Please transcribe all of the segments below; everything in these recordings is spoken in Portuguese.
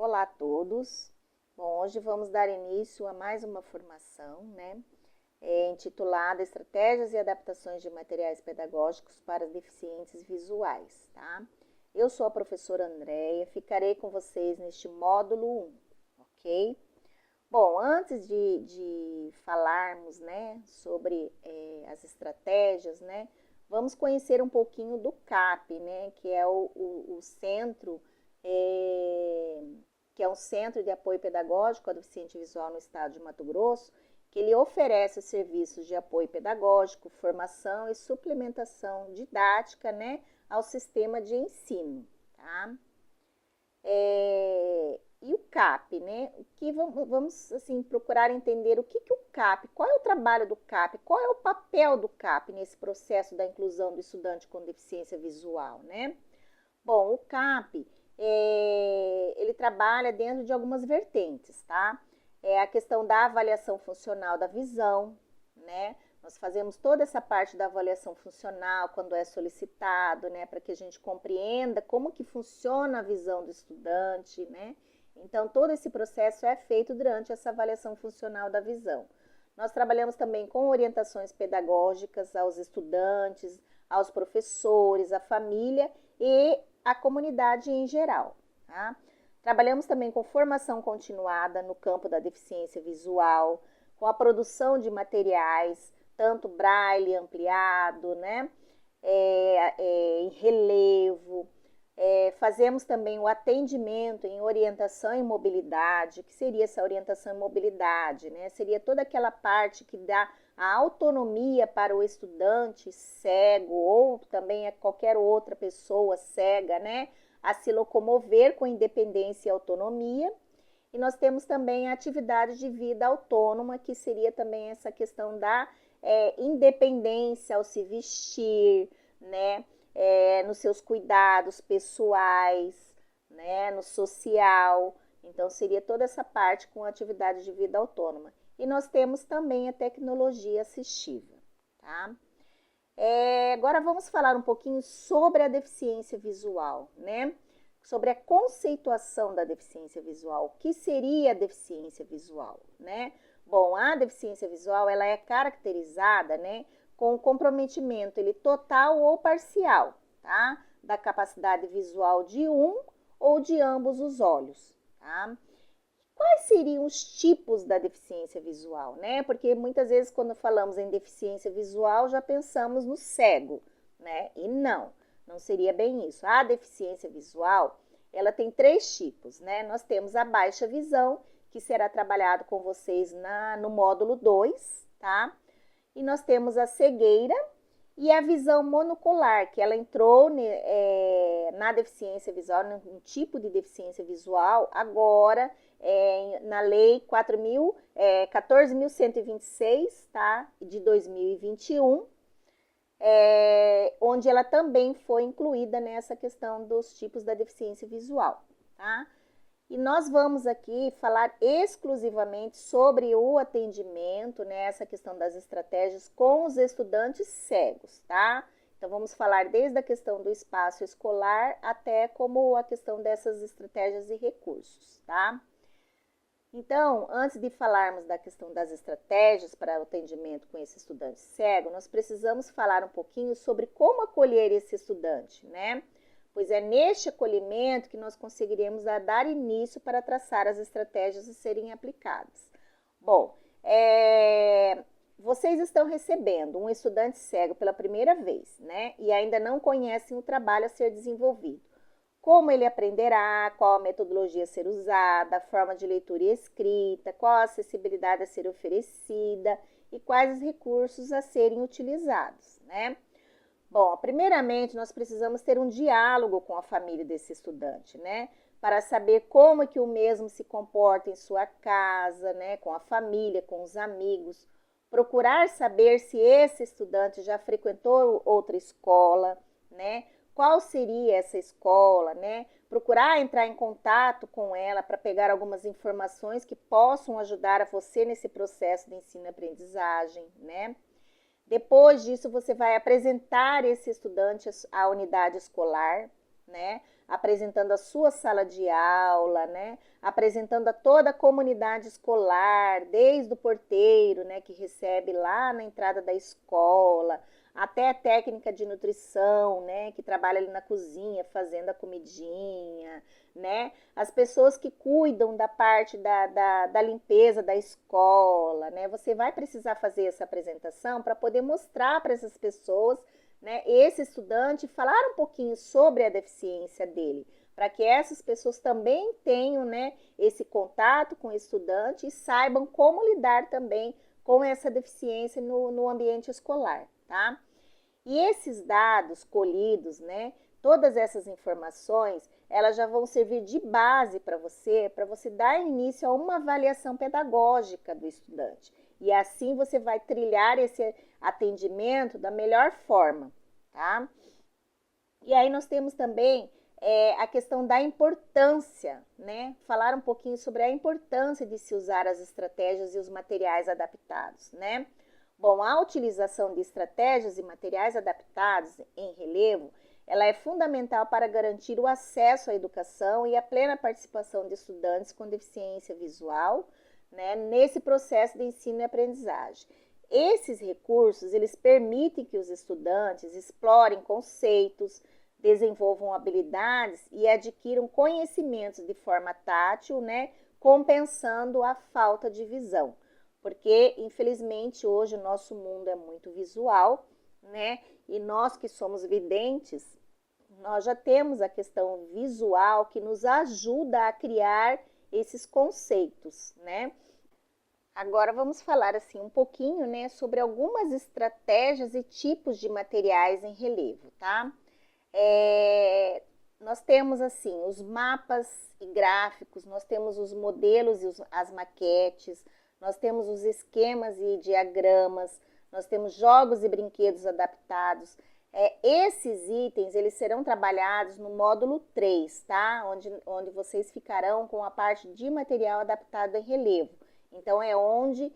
Olá a todos. Bom, hoje vamos dar início a mais uma formação, intitulada Estratégias e Adaptações de Materiais Pedagógicos para Deficientes Visuais, tá? Eu sou a professora Andréia, ficarei com vocês neste módulo 1, ok? Bom, antes de falarmos, sobre as estratégias, vamos conhecer um pouquinho do CAP, que é o centro que é um Centro de Apoio Pedagógico ao Deficiente Visual no Estado de Mato Grosso, que ele oferece serviços de apoio pedagógico, formação e suplementação didática, ao sistema de ensino, tá? E o CAP, O que vamos assim, procurar entender o que o CAP, qual é o trabalho do CAP, qual é o papel do CAP nesse processo da inclusão do estudante com deficiência visual, Bom, o CAP, ele trabalha dentro de algumas vertentes, tá? A questão da avaliação funcional da visão, Nós fazemos toda essa parte da avaliação funcional quando é solicitado, para que a gente compreenda como que funciona a visão do estudante, Então, todo esse processo é feito durante essa avaliação funcional da visão. Nós trabalhamos também com orientações pedagógicas aos estudantes, aos professores, à família e à comunidade em geral, tá? Trabalhamos também com formação continuada no campo da deficiência visual, com a produção de materiais, tanto braille ampliado, em relevo. Fazemos também o atendimento em orientação e mobilidade. O que seria essa orientação e mobilidade? Seria toda aquela parte que dá a autonomia para o estudante cego ou também a qualquer outra pessoa cega, a se locomover com independência e autonomia. E nós temos também a atividade de vida autônoma, que seria também essa questão da independência ao se vestir, nos seus cuidados pessoais, no social. Então, seria toda essa parte com atividade de vida autônoma. E nós temos também a tecnologia assistiva, tá? Agora vamos falar um pouquinho sobre a deficiência visual, Sobre a conceituação da deficiência visual. O que seria a deficiência visual, Bom, a deficiência visual, ela é caracterizada, com o comprometimento total ou parcial, tá? Da capacidade visual de um ou de ambos os olhos, tá? Quais seriam os tipos da deficiência visual, Porque muitas vezes quando falamos em deficiência visual já pensamos no cego, E não seria bem isso. A deficiência visual, ela tem 3 tipos, Nós temos a baixa visão, que será trabalhado com vocês no módulo 2, tá? E nós temos a cegueira e a visão monocular, que ela entrou na deficiência visual, no tipo de deficiência visual, agora na lei 14.126, tá? De 2021, onde ela também foi incluída nessa questão dos tipos da deficiência visual, tá? E nós vamos aqui falar exclusivamente sobre o atendimento, essa questão das estratégias com os estudantes cegos, tá? Então, vamos falar desde a questão do espaço escolar até como a questão dessas estratégias e recursos, tá? Então, antes de falarmos da questão das estratégias para o atendimento com esse estudante cego, nós precisamos falar um pouquinho sobre como acolher esse estudante, Pois é neste acolhimento que nós conseguiremos dar início para traçar as estratégias a serem aplicadas. Bom, vocês estão recebendo um estudante cego pela primeira vez, E ainda não conhecem o trabalho a ser desenvolvido. Como ele aprenderá, qual a metodologia a ser usada, a forma de leitura e escrita, qual a acessibilidade a ser oferecida e quais os recursos a serem utilizados, Bom, primeiramente, nós precisamos ter um diálogo com a família desse estudante, Para saber como é que o mesmo se comporta em sua casa, Com a família, com os amigos. Procurar saber se esse estudante já frequentou outra escola, Qual seria essa escola, Procurar entrar em contato com ela para pegar algumas informações que possam ajudar a você nesse processo de ensino-aprendizagem, Depois disso, você vai apresentar esse estudante à unidade escolar, apresentando a sua sala de aula, né? Apresentando a toda a comunidade escolar, desde o porteiro, né, que recebe lá na entrada da escola, até a técnica de nutrição, né, que trabalha ali na cozinha, fazendo a comidinha, né, as pessoas que cuidam da parte da limpeza da escola, né, você vai precisar fazer essa apresentação para poder mostrar para essas pessoas, né, esse estudante, falar um pouquinho sobre a deficiência dele, para que essas pessoas também tenham, né, esse contato com o estudante e saibam como lidar também com essa deficiência no ambiente escolar, tá? E esses dados colhidos, né, todas essas informações, elas já vão servir de base para você dar início a uma avaliação pedagógica do estudante. E assim você vai trilhar esse atendimento da melhor forma, tá? E aí nós temos também a questão da importância, né? Falar um pouquinho sobre a importância de se usar as estratégias e os materiais adaptados, né? Bom, a utilização de estratégias e materiais adaptados em relevo, ela é fundamental para garantir o acesso à educação e a plena participação de estudantes com deficiência visual, né, nesse processo de ensino e aprendizagem. Esses recursos, eles permitem que os estudantes explorem conceitos, desenvolvam habilidades e adquiram conhecimentos de forma tátil, né, compensando a falta de visão. Porque, infelizmente, hoje o nosso mundo é muito visual, né? E nós que somos videntes, nós já temos a questão visual que nos ajuda a criar esses conceitos, né? Agora vamos falar assim um pouquinho, né, sobre algumas estratégias e tipos de materiais em relevo, tá? Nós temos assim os mapas e gráficos, nós temos os modelos e as maquetes, nós temos os esquemas e diagramas, nós temos jogos e brinquedos adaptados. Esses itens, eles serão trabalhados no módulo 3, tá? Onde vocês ficarão com a parte de material adaptado em relevo. Então, é onde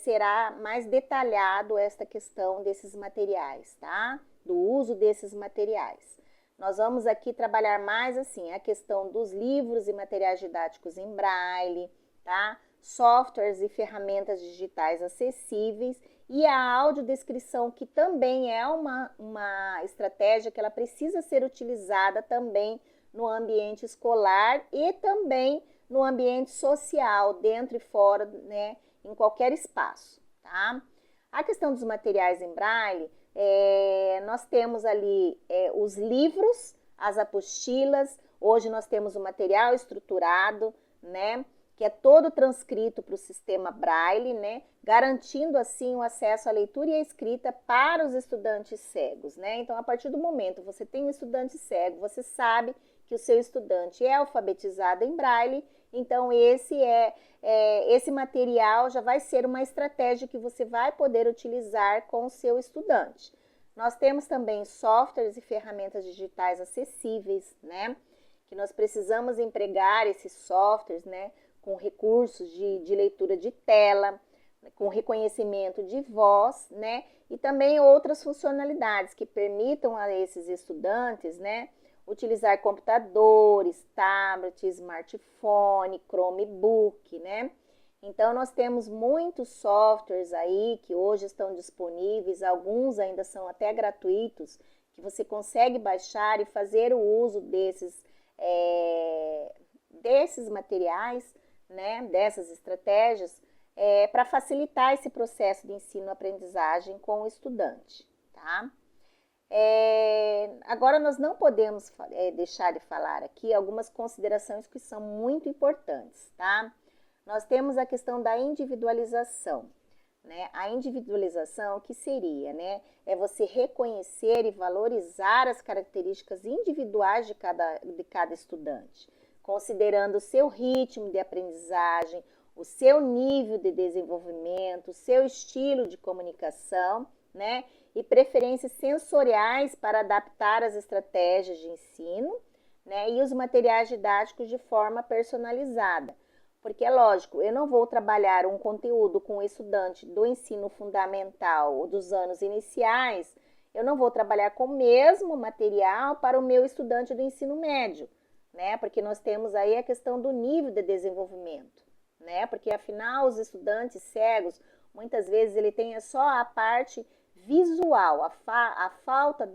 será mais detalhado esta questão desses materiais, tá? Do uso desses materiais. Nós vamos aqui trabalhar mais assim, a questão dos livros e materiais didáticos em braille, tá? Softwares e ferramentas digitais acessíveis e a audiodescrição, que também é uma estratégia que ela precisa ser utilizada também no ambiente escolar e também no ambiente social, dentro e fora, né, em qualquer espaço, tá? A questão dos materiais em braille, nós temos ali os livros, as apostilas, hoje nós temos o material estruturado, né, que é todo transcrito para o sistema Braille, né, garantindo assim o acesso à leitura e à escrita para os estudantes cegos, né? Então, a partir do momento que você tem um estudante cego, você sabe que o seu estudante é alfabetizado em Braille, então esse material já vai ser uma estratégia que você vai poder utilizar com o seu estudante. Nós temos também softwares e ferramentas digitais acessíveis, né? Que nós precisamos empregar esses softwares, né? Com recursos de leitura de tela, com reconhecimento de voz, né? E também outras funcionalidades que permitam a esses estudantes, né, utilizar computadores, tablets, smartphone, Chromebook, né? Então, nós temos muitos softwares aí que hoje estão disponíveis, alguns ainda são até gratuitos, que você consegue baixar e fazer o uso desses materiais, né, dessas estratégias, para facilitar esse processo de ensino-aprendizagem com o estudante, tá? Agora, nós não podemos deixar de falar aqui algumas considerações que são muito importantes, tá? Nós temos a questão da individualização, né? A individualização, que seria, né? É você reconhecer e valorizar as características individuais de cada estudante, considerando o seu ritmo de aprendizagem, o seu nível de desenvolvimento, o seu estilo de comunicação, né? E preferências sensoriais para adaptar as estratégias de ensino, né? E os materiais didáticos de forma personalizada. Porque é lógico, eu não vou trabalhar um conteúdo com o estudante do ensino fundamental ou dos anos iniciais eu não vou trabalhar com o mesmo material para o meu estudante do ensino médio, né? Porque nós temos aí a questão do nível de desenvolvimento, né? Porque afinal os estudantes cegos, muitas vezes ele tem só a parte visual, a falta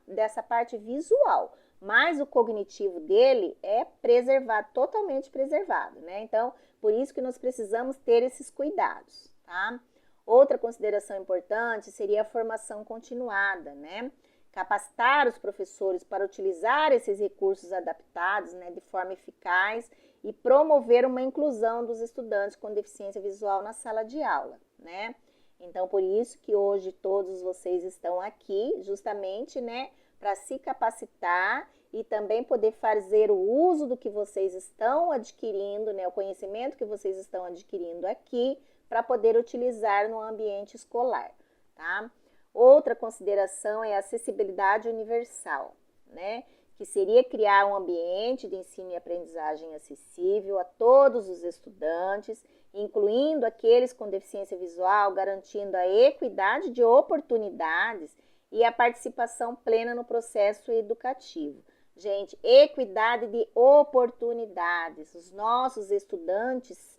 dessa parte visual, mas o cognitivo dele é preservado, totalmente preservado, né? Então, por isso que nós precisamos ter esses cuidados, tá? Outra consideração importante seria a formação continuada, né? Capacitar os professores para utilizar esses recursos adaptados, né, de forma eficaz e promover uma inclusão dos estudantes com deficiência visual na sala de aula, né? Então, por isso que hoje todos vocês estão aqui, justamente, né, para se capacitar e também poder fazer o uso do que vocês estão adquirindo, né, o conhecimento que vocês estão adquirindo aqui, para poder utilizar no ambiente escolar, tá? Outra consideração é a acessibilidade universal, né? Que seria criar um ambiente de ensino e aprendizagem acessível a todos os estudantes, incluindo aqueles com deficiência visual, garantindo a equidade de oportunidades e a participação plena no processo educativo. Gente, equidade de oportunidades. Os nossos estudantes,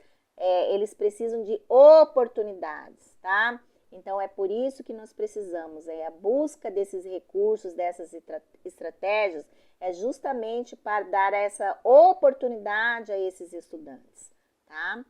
eles precisam de oportunidades, tá? Então, é por isso que nós precisamos, a busca desses recursos, dessas estratégias, é justamente para dar essa oportunidade a esses estudantes, tá?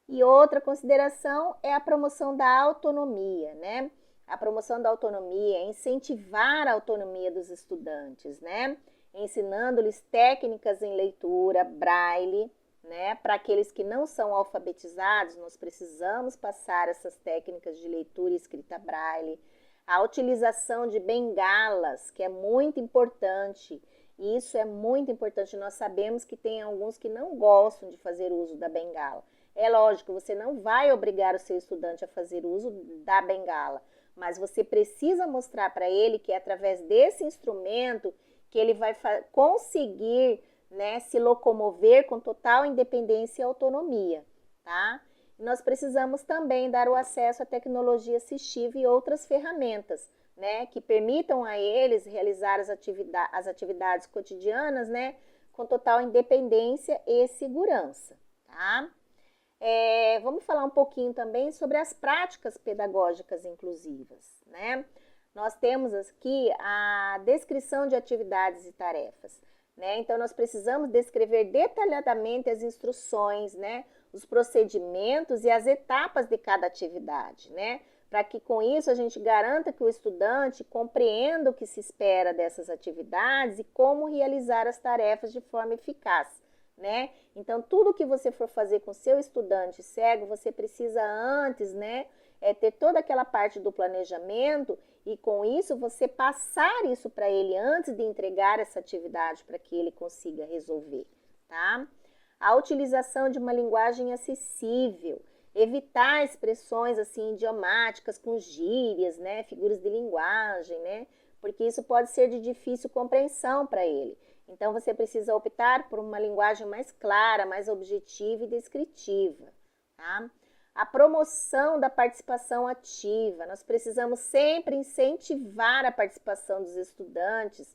E outra consideração é a promoção da autonomia, né? A promoção da autonomia é incentivar a autonomia dos estudantes, né? Ensinando-lhes técnicas em leitura, braille, né? Para aqueles que não são alfabetizados, nós precisamos passar essas técnicas de leitura e escrita braille. A utilização de bengalas, que é muito importante. Isso é muito importante. Nós sabemos que tem alguns que não gostam de fazer uso da bengala. É lógico, você não vai obrigar o seu estudante a fazer uso da bengala, mas você precisa mostrar para ele que é através desse instrumento que ele vai conseguir, né, se locomover com total independência e autonomia, tá? Nós precisamos também dar o acesso à tecnologia assistiva e outras ferramentas, né, que permitam a eles realizar as atividades cotidianas, né, com total independência e segurança, tá? Vamos falar um pouquinho também sobre as práticas pedagógicas inclusivas, né? Nós temos aqui a descrição de atividades e tarefas, né? Então, nós precisamos descrever detalhadamente as instruções, né? Os procedimentos e as etapas de cada atividade, né? Para que com isso a gente garanta que o estudante compreenda o que se espera dessas atividades e como realizar as tarefas de forma eficaz, né? Então, tudo que você for fazer com seu estudante cego, você precisa antes, né, ter toda aquela parte do planejamento e com isso você passar isso para ele antes de entregar essa atividade para que ele consiga resolver, tá? A utilização de uma linguagem acessível, evitar expressões assim idiomáticas com gírias, né, figuras de linguagem, né? Porque isso pode ser de difícil compreensão para ele. Então, você precisa optar por uma linguagem mais clara, mais objetiva e descritiva, tá? A promoção da participação ativa. Nós precisamos sempre incentivar a participação dos estudantes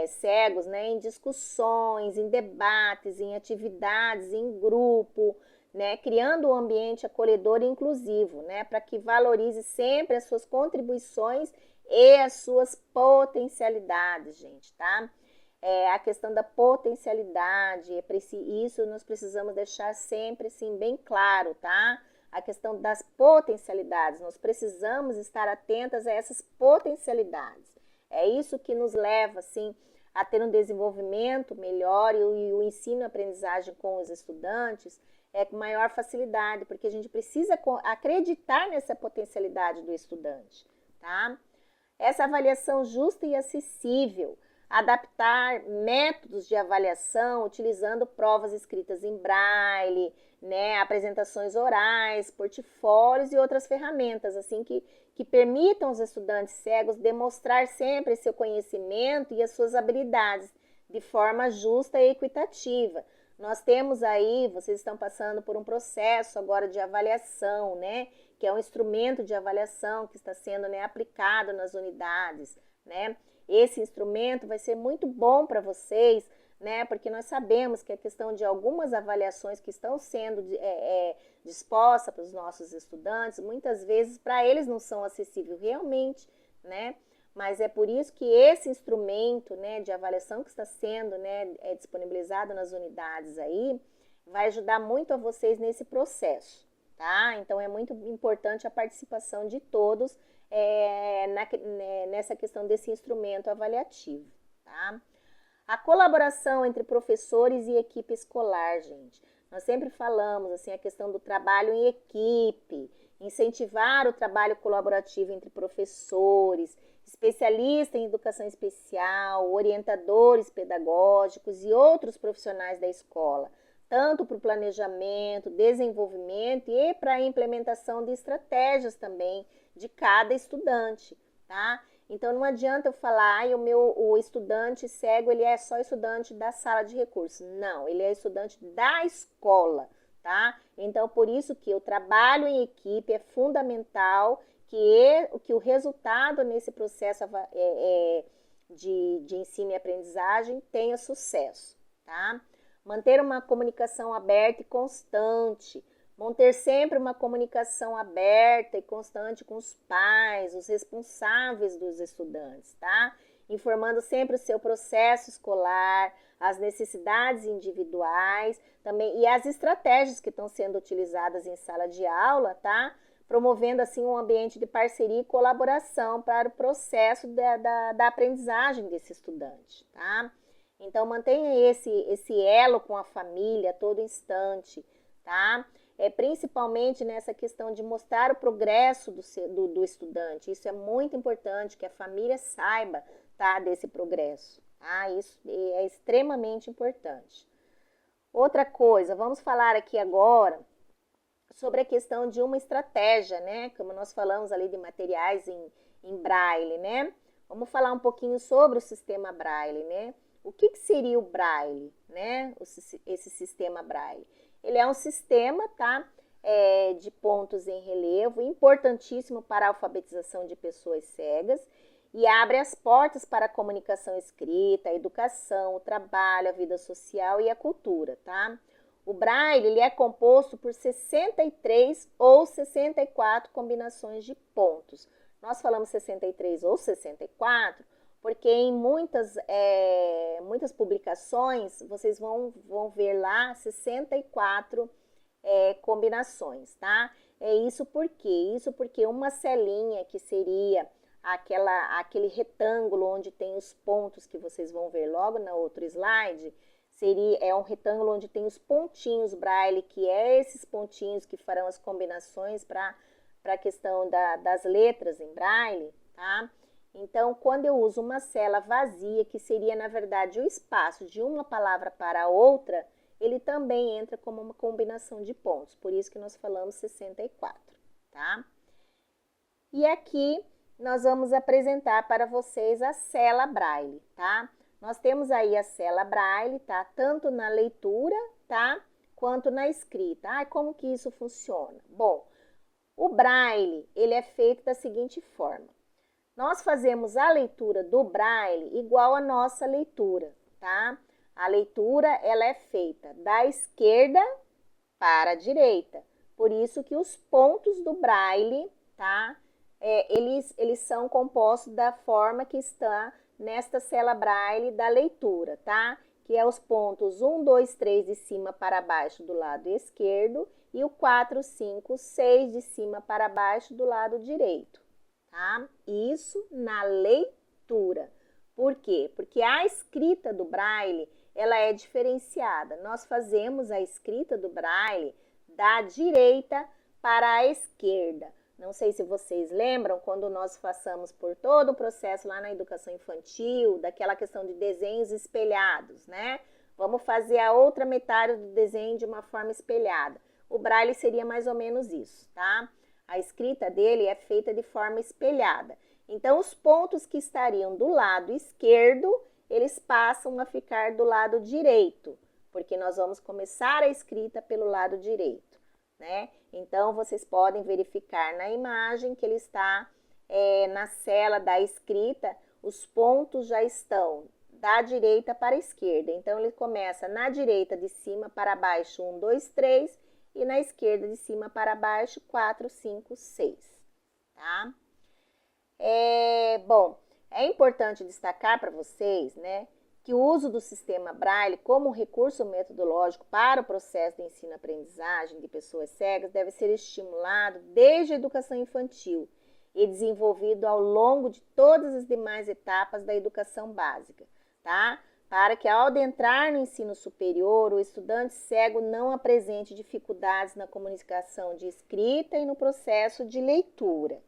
cegos, né, em discussões, em debates, em atividades, em grupo, né, criando um ambiente acolhedor e inclusivo, né, para que valorize sempre as suas contribuições e as suas potencialidades, gente, tá? A questão da potencialidade, isso nós precisamos deixar sempre assim bem claro, tá? A questão das potencialidades, nós precisamos estar atentas a essas potencialidades. É isso que nos leva assim a ter um desenvolvimento melhor e o ensino e aprendizagem com os estudantes com maior facilidade, porque a gente precisa acreditar nessa potencialidade do estudante, tá? Essa avaliação justa e acessível, adaptar métodos de avaliação utilizando provas escritas em braille, né, apresentações orais, portfólios e outras ferramentas assim que permitam aos estudantes cegos demonstrar sempre seu conhecimento e as suas habilidades de forma justa e equitativa. Nós temos aí, vocês estão passando por um processo agora de avaliação, né, que é um instrumento de avaliação que está sendo, né, aplicado nas unidades, né? Esse instrumento vai ser muito bom para vocês, né? Porque nós sabemos que a questão de algumas avaliações que estão sendo dispostas para os nossos estudantes, muitas vezes para eles não são acessíveis realmente, né? Mas é por isso que esse instrumento, né, de avaliação que está sendo, né, disponibilizado nas unidades aí, vai ajudar muito a vocês nesse processo, tá? Então é muito importante a participação de todos nessa questão desse instrumento avaliativo, tá? A colaboração entre professores e equipe escolar, gente. Nós sempre falamos assim a questão do trabalho em equipe, incentivar o trabalho colaborativo entre professores, especialistas em educação especial, orientadores pedagógicos e outros profissionais da escola, tanto para o planejamento, desenvolvimento e para a implementação de estratégias também de cada estudante, tá? Então não adianta eu falar, o estudante cego, ele é só estudante da sala de recursos. Não, ele é estudante da escola, tá? Então por isso que o trabalho em equipe é fundamental, que o resultado nesse processo de ensino e aprendizagem tenha sucesso, tá? Manter uma comunicação aberta e constante, manter sempre uma comunicação aberta e constante com os pais, os responsáveis dos estudantes, tá? Informando sempre o seu processo escolar, as necessidades individuais, também e as estratégias que estão sendo utilizadas em sala de aula, tá? Promovendo assim um ambiente de parceria e colaboração para o processo da aprendizagem desse estudante, tá? Então mantenha esse elo com a família a todo instante, tá? Principalmente nessa questão de mostrar o progresso do estudante. Isso é muito importante, que a família saiba, tá, desse progresso. Tá? Isso é extremamente importante. Outra coisa, vamos falar aqui agora sobre a questão de uma estratégia, né? Como nós falamos ali de materiais em Braille, né? Vamos falar um pouquinho sobre o sistema Braille, né? O que seria o Braille, né? Esse sistema Braille. Ele é um sistema, tá? De pontos em relevo, importantíssimo para a alfabetização de pessoas cegas e abre as portas para a comunicação escrita, a educação, o trabalho, a vida social e a cultura, tá? O Braille ele é composto por 63 ou 64 combinações de pontos. Nós falamos 63 ou 64 porque em muitas publicações vocês vão ver lá 64 combinações, tá? Isso porque uma celinha que seria aquele retângulo onde tem os pontos que vocês vão ver logo no outro slide, é um retângulo onde tem os pontinhos Braille, que é esses pontinhos que farão as combinações para a questão das letras em Braille, tá? Então, quando eu uso uma cela vazia, que seria, na verdade, o espaço de uma palavra para outra, ele também entra como uma combinação de pontos. Por isso que nós falamos 64, tá? E aqui nós vamos apresentar para vocês a cela Braille, tá? Nós temos aí a cela Braille, tá? Tanto na leitura, tá? Quanto na escrita. Como que isso funciona? Bom, o Braille, ele é feito da seguinte forma. Nós fazemos a leitura do Braille igual a nossa leitura, tá? A leitura, ela é feita da esquerda para a direita. Por isso que os pontos do Braille, tá? Eles são compostos da forma que está nesta cela Braille da leitura, tá? Que é os pontos 1, 2, 3 de cima para baixo do lado esquerdo e o 4, 5, 6 de cima para baixo do lado direito. Tá? Isso na leitura. Por quê? Porque a escrita do Braille, ela é diferenciada. Nós fazemos a escrita do Braille da direita para a esquerda. Não sei se vocês lembram quando nós passamos por todo o processo lá na educação infantil, daquela questão de desenhos espelhados, né? Vamos fazer a outra metade do desenho de uma forma espelhada. O Braille seria mais ou menos isso, tá? A escrita dele é feita de forma espelhada. Então, os pontos que estariam do lado esquerdo, eles passam a ficar do lado direito, porque nós vamos começar a escrita pelo lado direito, né? Então, vocês podem verificar na imagem que ele está na cela da escrita, os pontos já estão da direita para a esquerda. Então, ele começa na direita de cima para baixo, 1, 2, 3, e na esquerda de cima para baixo, 4, 5, 6, tá? Bom, é importante destacar para vocês, né, que o uso do sistema Braille como recurso metodológico para o processo de ensino-aprendizagem de pessoas cegas deve ser estimulado desde a educação infantil e desenvolvido ao longo de todas as demais etapas da educação básica, tá? Para que ao adentrar no ensino superior, o estudante cego não apresente dificuldades na comunicação de escrita e no processo de leitura.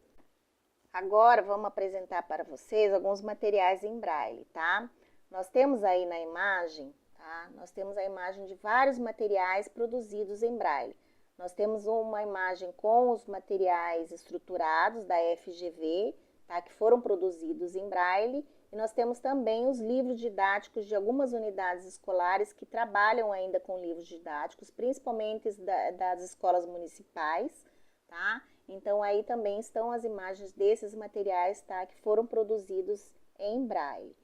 Agora vamos apresentar para vocês alguns materiais em Braille, tá? Nós temos aí na imagem, tá? Nós temos a imagem de vários materiais produzidos em Braille. Nós temos uma imagem com os materiais estruturados da FGV, tá? Que foram produzidos em Braille. E nós temos também os livros didáticos de algumas unidades escolares que trabalham ainda com livros didáticos, principalmente das escolas municipais, tá? Então, aí também estão as imagens desses materiais, tá? Que foram produzidos em Braille.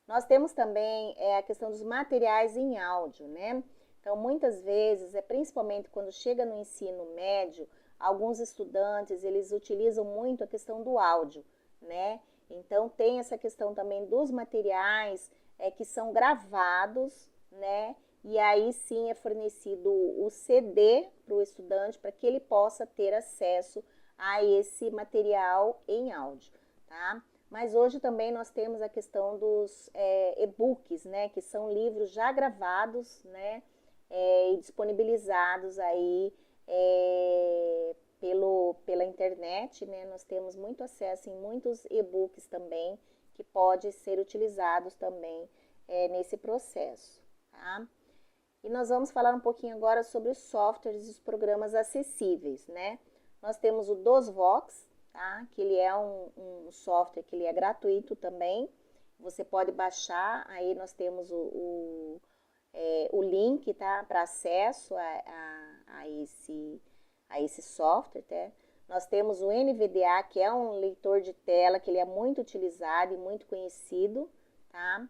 Nós temos também a questão dos materiais em áudio, né? Então, muitas vezes, principalmente quando chega no ensino médio, alguns estudantes, eles utilizam muito a questão do áudio, né? Então, tem essa questão também dos materiais que são gravados, né? E aí sim é fornecido o CD para o estudante para que ele possa ter acesso a esse material em áudio, tá? Mas hoje também nós temos a questão dos e-books, né? Que são livros já gravados, né? E disponibilizados aí pela internet, né? Nós temos muito acesso em muitos e-books também que podem ser utilizados também nesse processo, tá? E nós vamos falar um pouquinho agora sobre os softwares e os programas acessíveis, né? Nós temos o DOSVox, tá? Que ele é um software que ele é gratuito também. Você pode baixar, aí nós temos o link, tá? Para acesso a esse software, tá? Nós temos o NVDA, que é um leitor de tela, que ele é muito utilizado e muito conhecido, tá?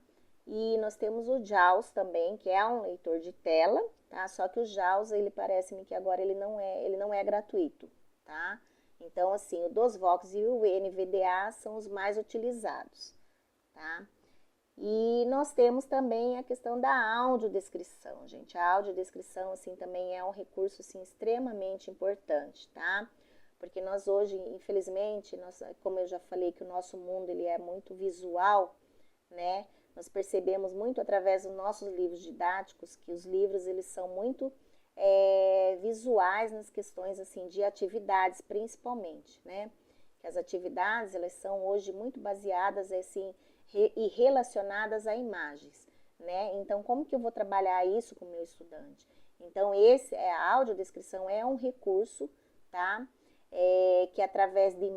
E nós temos o JAWS também, que é um leitor de tela, tá? Só que o JAWS, ele parece-me que agora ele não é gratuito, tá? Então, assim, o DOSVox e o NVDA são os mais utilizados, tá? E nós temos também a questão da audiodescrição, gente. A audiodescrição, assim, também é um recurso, assim, extremamente importante, tá? Porque nós hoje, infelizmente, como eu já falei, que o nosso mundo, ele é muito visual, né? Nós percebemos muito através dos nossos livros didáticos que os livros, eles são muito visuais nas questões, assim, de atividades, principalmente, né? Que as atividades, elas são hoje muito baseadas, assim, e relacionadas a imagens, né? Então, como que eu vou trabalhar isso com o meu estudante? Então, a audiodescrição é um recurso, tá? Que através de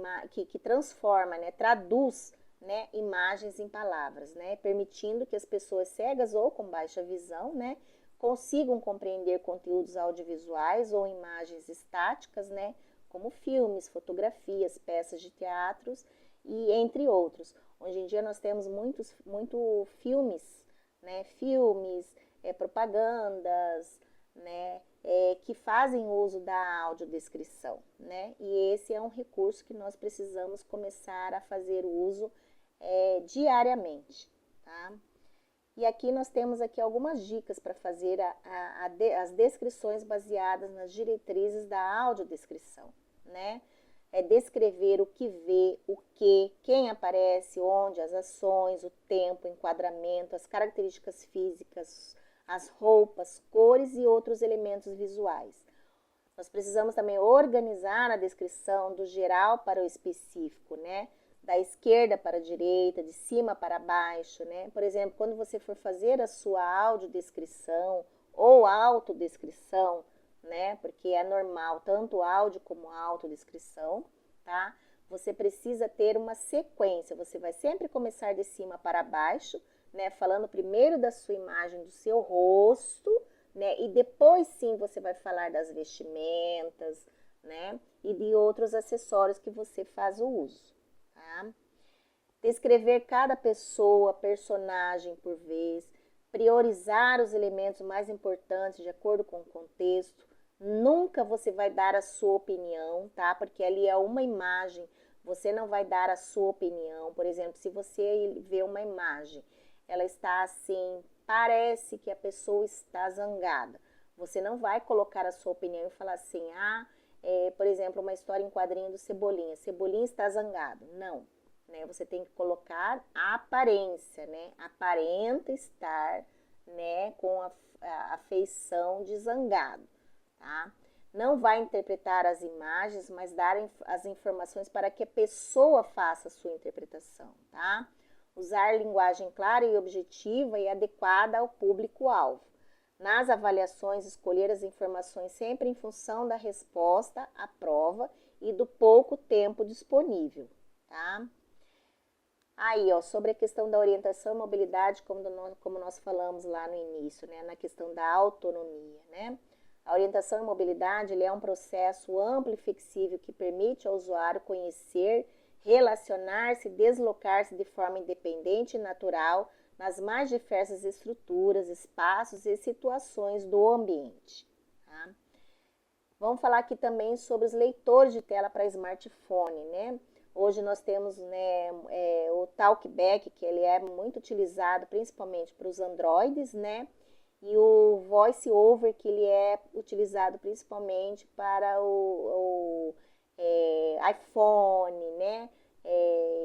que transforma, né? Traduz, né? Imagens em palavras, né? Permitindo que as pessoas cegas ou com baixa visão, né? Consigam compreender conteúdos audiovisuais ou imagens estáticas, né? Como filmes, fotografias, peças de teatros e entre outros. Hoje em dia nós temos muito filmes, né? Filmes, propagandas, né? Que fazem uso da audiodescrição, né? E esse é um recurso que nós precisamos começar a fazer uso diariamente, tá? E aqui nós temos aqui algumas dicas para fazer as descrições baseadas nas diretrizes da audiodescrição, né? Descrever o que vê, o que, quem aparece, onde, as ações, o tempo, o enquadramento, as características físicas, as roupas, cores e outros elementos visuais. Nós precisamos também organizar a descrição do geral para o específico, né? Da esquerda para a direita, de cima para baixo, né? Por exemplo, quando você for fazer a sua audiodescrição ou autodescrição, né? Porque é normal, tanto áudio como autodescrição, tá? Você precisa ter uma sequência, você vai sempre começar de cima para baixo, né? Falando primeiro da sua imagem, do seu rosto, né? E depois sim você vai falar das vestimentas, né? E de outros acessórios que você faz o uso, tá? descrever cada pessoa, personagem por vez, priorizar os elementos mais importantes de acordo com o contexto. Nunca você vai dar a sua opinião, tá? Porque ali é uma imagem, você não vai dar a sua opinião. Por exemplo, se você vê uma imagem, ela está assim, parece que a pessoa está zangada. Você não vai colocar a sua opinião e falar assim, por exemplo, uma história em quadrinho do Cebolinha. Cebolinha está zangado. Não, né? Você tem que colocar a aparência, né? Aparenta estar, né, com a feição de zangado, tá? Não vai interpretar as imagens, mas dar as informações para que a pessoa faça a sua interpretação, tá? Usar linguagem clara e objetiva e adequada ao público-alvo. Nas avaliações, escolher as informações sempre em função da resposta à prova e do pouco tempo disponível, tá? Aí, ó, sobre a questão da orientação e mobilidade, como nós falamos lá no início, né, na questão da autonomia, né? A orientação e mobilidade, ele é um processo amplo e flexível que permite ao usuário conhecer, relacionar-se, deslocar-se de forma independente e natural nas mais diversas estruturas, espaços e situações do ambiente, tá? Vamos falar aqui também sobre os leitores de tela para smartphone, né? Hoje nós temos, né, o Talkback, que ele é muito utilizado principalmente para os Androids, né? E o VoiceOver, que ele é utilizado principalmente para o iPhone, né?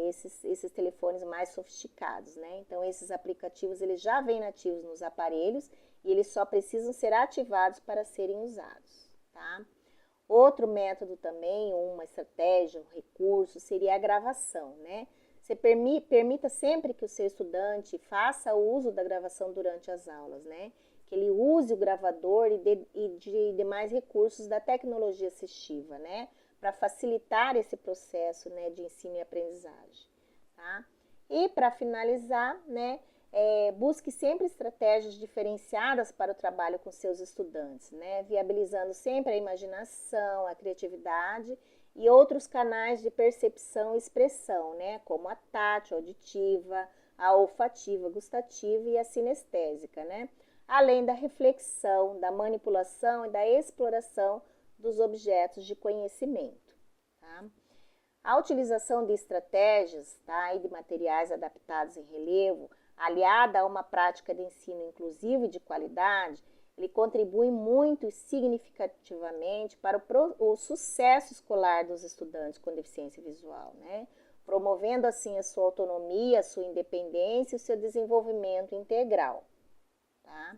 Esses telefones mais sofisticados, né? Então, esses aplicativos, eles já vêm nativos nos aparelhos e eles só precisam ser ativados para serem usados, tá? Outro método também, uma estratégia, um recurso, seria a gravação, né? Você permita sempre que o seu estudante faça o uso da gravação durante as aulas, né? Que ele use o gravador e de demais recursos da tecnologia assistiva, né? Para facilitar esse processo, né, de ensino e aprendizagem, tá? E para finalizar, né, busque sempre estratégias diferenciadas para o trabalho com seus estudantes, né? Viabilizando sempre a imaginação, a criatividade e outros canais de percepção e expressão, né? Como a tátil, auditiva, a olfativa, gustativa e a sinestésica, né? Além da reflexão, da manipulação e da exploração dos objetos de conhecimento, tá? A utilização de estratégias, tá, e de materiais adaptados em relevo, aliada a uma prática de ensino inclusivo e de qualidade, ele contribui muito e significativamente para o sucesso escolar dos estudantes com deficiência visual, né? Promovendo assim a sua autonomia, a sua independência e o seu desenvolvimento integral, tá?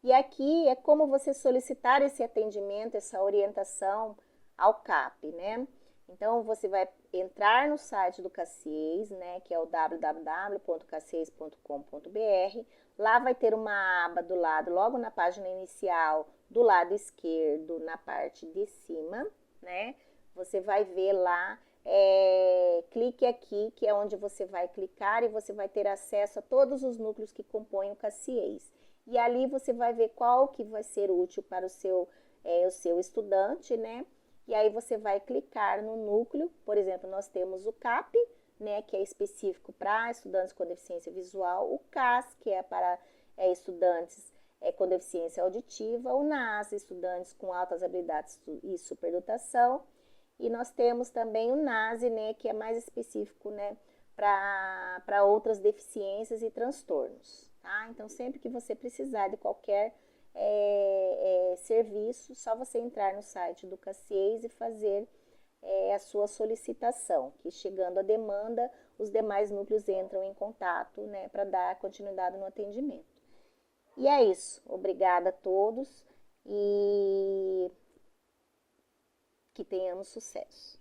E aqui é como você solicitar esse atendimento, essa orientação ao CAP, né? Então, você vai entrar no site do CACIES, né, que é o www.cacies.com.br. Lá vai ter uma aba do lado, logo na página inicial, do lado esquerdo, na parte de cima, né? Você vai ver lá, clique aqui, que é onde você vai clicar e você vai ter acesso a todos os núcleos que compõem o CACIES. E ali você vai ver qual que vai ser útil para o seu estudante, né? E aí você vai clicar no núcleo, por exemplo, nós temos o CAP, né, que é específico para estudantes com deficiência visual, o CAS, que é para estudantes com deficiência auditiva, o NAS, estudantes com altas habilidades e superdotação, e nós temos também o NASE, né, que é mais específico, né, para outras deficiências e transtornos, tá? Então, sempre que você precisar de qualquer serviço, só você entrar no site do CACIES e fazer a sua solicitação, que chegando a demanda, os demais núcleos entram em contato, né, para dar continuidade no atendimento. E é isso. Obrigada a todos e que tenhamos sucesso.